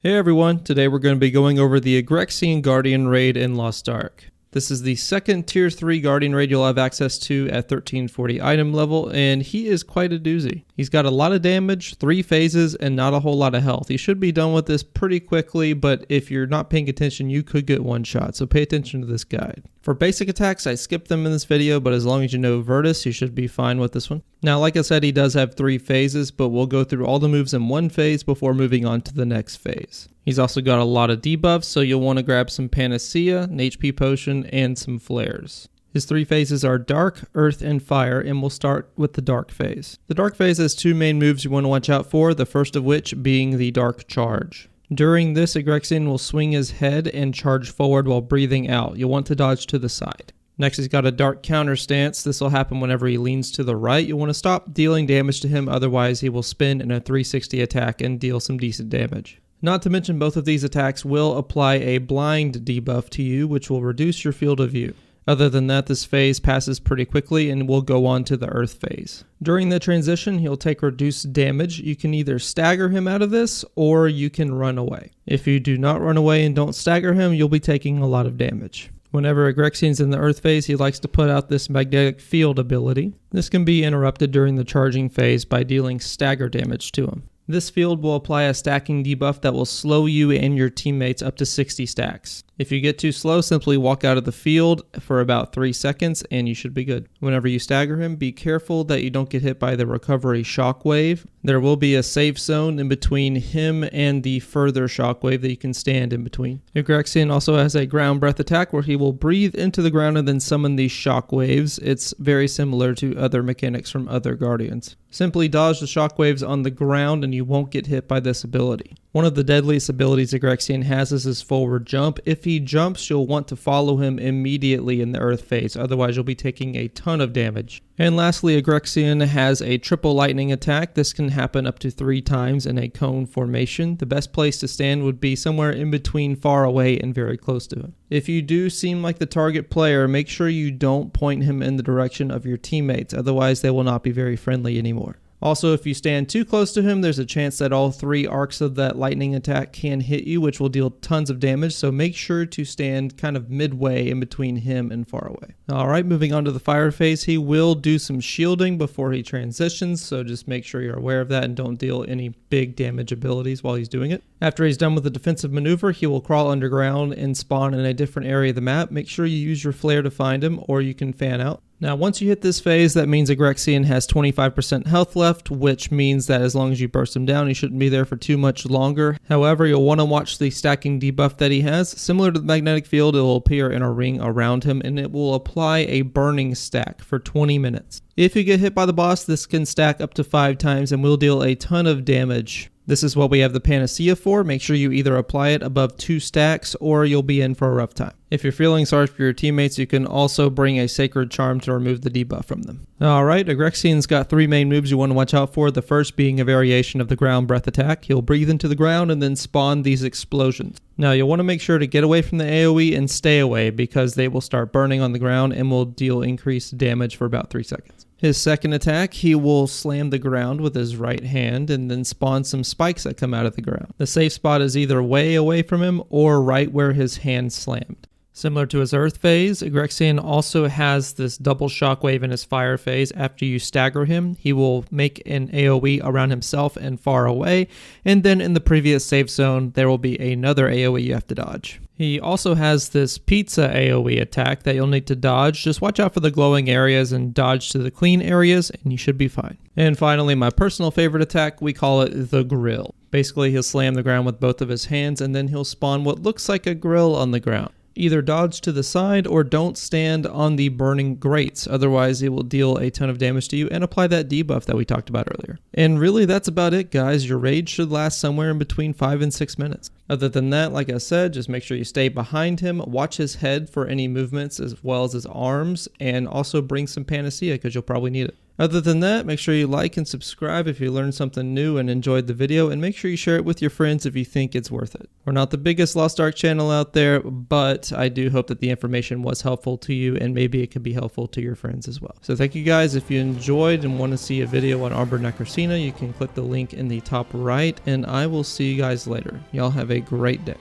Hey everyone, today we're going to be going over the IGREXION Guardian raid in Lost Ark. This is the second tier 3 Guardian raid you'll have access to at 1340 item level, and he is quite a doozy. He's got a lot of damage, 3 phases, and not a whole lot of health. You should be done with this pretty quickly, but if you're not paying attention, you could get one shot, so pay attention to this guide. For basic attacks, I skipped them in this video, but as long as you know Vertus, you should be fine with this one. Now, like I said, he does have 3 phases, but we'll go through all the moves in one phase before moving on to the next phase. He's also got a lot of debuffs, so you'll want to grab some Panacea, an HP potion, and some flares. His 3 phases are Dark, Earth, and Fire, and we'll start with the Dark phase. The Dark phase has 2 main moves you want to watch out for, the first of which being the Dark Charge. During this, IGREXION will swing his head and charge forward while breathing out. You'll want to dodge to the side. Next, he's got a Dark Counter stance. This will happen whenever he leans to the right. You'll want to stop dealing damage to him, otherwise he will spin in a 360 attack and deal some decent damage. Not to mention, both of these attacks will apply a blind debuff to you, which will reduce your field of view. Other than that, this phase passes pretty quickly and we'll go on to the Earth phase. During the transition, he'll take reduced damage. You can either stagger him out of this or you can run away. If you do not run away and don't stagger him, you'll be taking a lot of damage. Whenever IGREXION's in the Earth phase, he likes to put out this magnetic field ability. This can be interrupted during the charging phase by dealing stagger damage to him. This field will apply a stacking debuff that will slow you and your teammates up to 60 stacks. If you get too slow, simply walk out of the field for about 3 seconds and you should be good. Whenever you stagger him, be careful that you don't get hit by the recovery shockwave. There will be a safe zone in between him and the further shockwave that you can stand in between. IGREXION also has a ground breath attack where he will breathe into the ground and then summon these shockwaves. It's very similar to other mechanics from other Guardians. Simply dodge the shockwaves on the ground and you won't get hit by this ability. One of the deadliest abilities IGREXION has is his forward jump. If he jumps, you'll want to follow him immediately in the Earth phase, otherwise you'll be taking a ton of damage. And lastly, IGREXION has a triple lightning attack. This can happen up to 3 times in a cone formation. The best place to stand would be somewhere in between far away and very close to him. If you do seem like the target player, make sure you don't point him in the direction of your teammates, otherwise they will not be very friendly anymore. Also, if you stand too close to him, there's a chance that all 3 arcs of that lightning attack can hit you, which will deal tons of damage, so make sure to stand kind of midway in between him and far away. Alright, moving on to the fire phase, he will do some shielding before he transitions, so just make sure you're aware of that and don't deal any big damage abilities while he's doing it. After he's done with the defensive maneuver, he will crawl underground and spawn in a different area of the map. Make sure you use your flare to find him, or you can fan out. Now, once you hit this phase, that means IGREXION has 25% health left, which means that as long as you burst him down, he shouldn't be there for too much longer. However, you'll want to watch the stacking debuff that he has. Similar to the magnetic field, it will appear in a ring around him, and it will apply a burning stack for 20 minutes. If you get hit by the boss, this can stack up to 5 times and will deal a ton of damage. This is what we have the Panacea for. Make sure you either apply it above 2 stacks or you'll be in for a rough time. If you're feeling sorry for your teammates, you can also bring a Sacred Charm to remove the debuff from them. Alright, IGREXION's got 3 main moves you want to watch out for. The first being a variation of the ground breath attack. He'll breathe into the ground and then spawn these explosions. Now, you'll want to make sure to get away from the AoE and stay away because they will start burning on the ground and will deal increased damage for about 3 seconds. His second attack, he will slam the ground with his right hand and then spawn some spikes that come out of the ground. The safe spot is either way away from him or right where his hand slammed. Similar to his Earth phase, IGREXION also has this double shockwave in his Fire phase. After you stagger him, he will make an AoE around himself and far away, and then in the previous safe zone, there will be another AoE you have to dodge. He also has this pizza AoE attack that you'll need to dodge. Just watch out for the glowing areas and dodge to the clean areas, and you should be fine. And finally, my personal favorite attack, we call it the grill. Basically, he'll slam the ground with both of his hands, and then he'll spawn what looks like a grill on the ground. Either dodge to the side or don't stand on the burning grates, otherwise it will deal a ton of damage to you and apply that debuff that we talked about earlier. And really that's about it, guys. Your raid should last somewhere in between 5 and 6 minutes. Other than that, like I said, just make sure you stay behind him, watch his head for any movements as well as his arms, and also bring some Panacea because you'll probably need it. Other than that, make sure you like and subscribe if you learned something new and enjoyed the video, and make sure you share it with your friends if you think it's worth it. We're not the biggest Lost Ark channel out there, but I do hope that the information was helpful to you, and maybe it could be helpful to your friends as well. So thank you guys. If you enjoyed and want to see a video on Arbor Nacrasena, you can click the link in the top right, and I will see you guys later. Y'all have a great day.